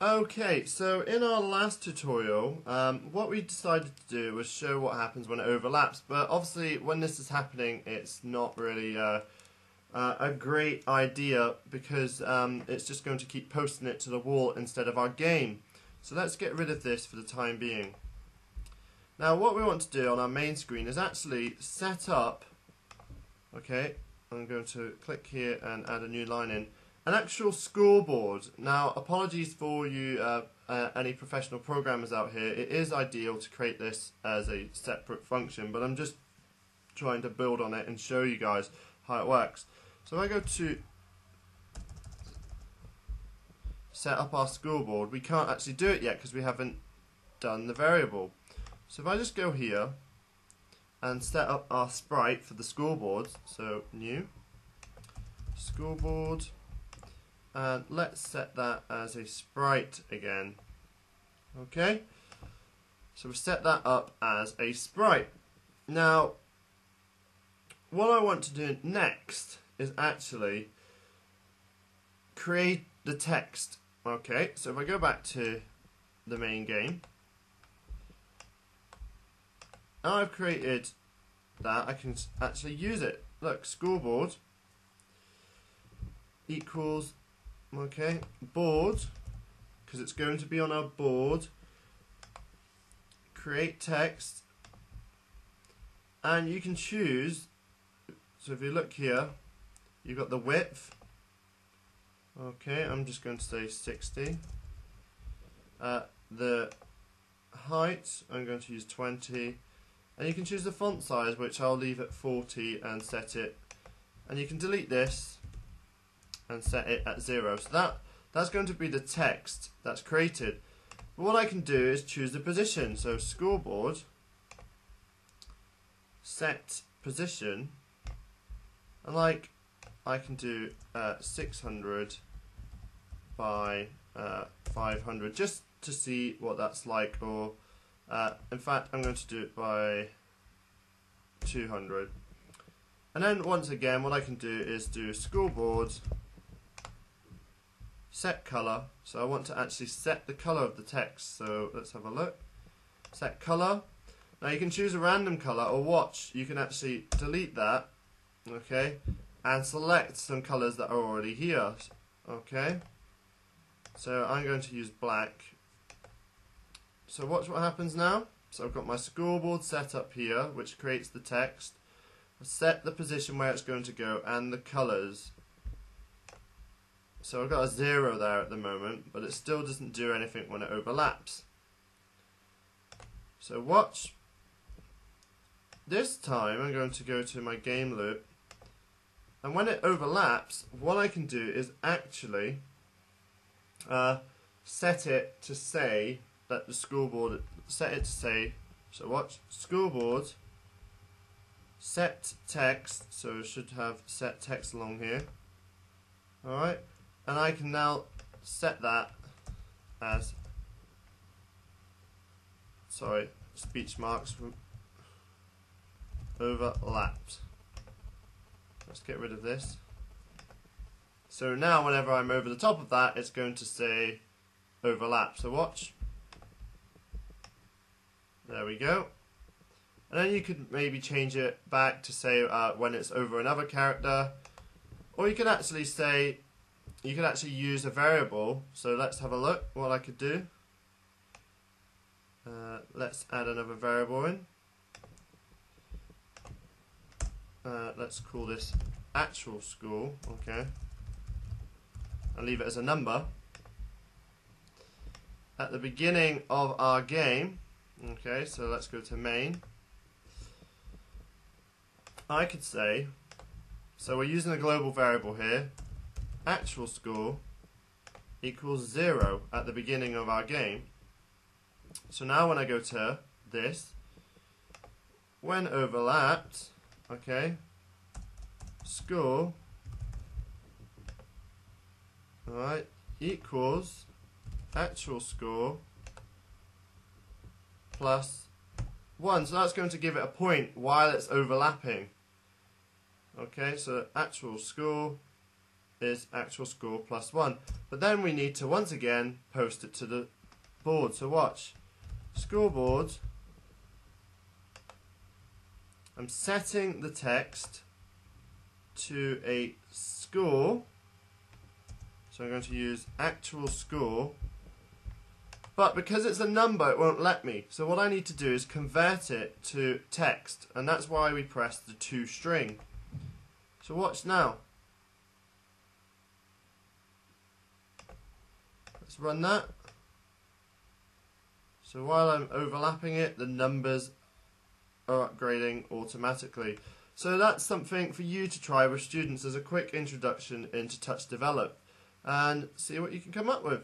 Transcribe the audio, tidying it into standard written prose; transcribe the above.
Okay, so in our last tutorial, what we decided to do was show what happens when it overlaps, but obviously when this is happening it's not really a great idea because it's just going to keep posting it to the wall instead of our game. So let's get rid of this for the time being. Now what we want to do on our main screen is actually set up, okay, I'm going to click here and add a new line in, an actual scoreboard. Now, apologies for you, any professional programmers out here. It is ideal to create this as a separate function, but I'm just trying to build on it and show you guys how it works. So if I go to set up our scoreboard, we can't actually do it yet because we haven't done the variable. So if I just go here and set up our sprite for the scoreboard, so new scoreboard, and let's set that as a sprite again. Okay, so we set that up as a sprite. Now what I want to do next is actually create the text. Okay, so if I go back to the main game, now I've created that, I can actually use it. Look, scoreboard equals, okay, board, because it's going to be on our board, create text, and you can choose. So if you look here, you've got the width, okay, I'm just going to say 60, the height I'm going to use 20, and you can choose the font size, which I'll leave at 40 and set it, and you can delete this and set it at 0. So that's going to be the text that's created. But what I can do is choose the position. So scoreboard set position, and like I can do 600 by 500 just to see what that's like, or in fact I'm going to do it by 200. And then once again what I can do is do scoreboard set color. So I want to actually set the color of the text, so let's have a look. Set color. Now you can choose a random color, or watch, you can actually delete that, okay, and select some colors that are already here. Okay, so I'm going to use black. So watch what happens now. So I've got my scoreboard set up here, which creates the text. I set the position where it's going to go and the colors. So I've got a 0 there at the moment, but it still doesn't do anything when it overlaps. So watch. This time I'm going to go to my game loop, and when it overlaps, what I can do is actually set it to say that the scoreboard, set it to say, so watch, scoreboard set text, so it should have set text along here. Alright, and I can now set that as, sorry, speech marks overlapped. Let's get rid of this. So now whenever I'm over the top of that, it's going to say overlap. So watch. There we go. And then you could maybe change it back to say when it's over another character, or you could actually say, you could actually use a variable. So let's have a look what I could do. Let's add another variable in. Let's call this actual score, okay, and leave it as a number. At the beginning of our game, okay, so let's go to main. I could say, so we're using a global variable here, actual score equals 0 at the beginning of our game. So now when I go to this, when overlapped, okay, score, alright, equals actual score plus 1. So that's going to give it a point while it's overlapping. Okay, so actual score is actual score plus 1. But then we need to once again post it to the board. So watch. Scoreboard. I'm setting the text to a score. So I'm going to use actual score. But because it's a number, it won't let me. So what I need to do is convert it to text. And that's why we press the to string. So watch now. Let's run that. So while I'm overlapping it, the numbers are upgrading automatically. So that's something for you to try with students as a quick introduction into touchdevelop and see what you can come up with.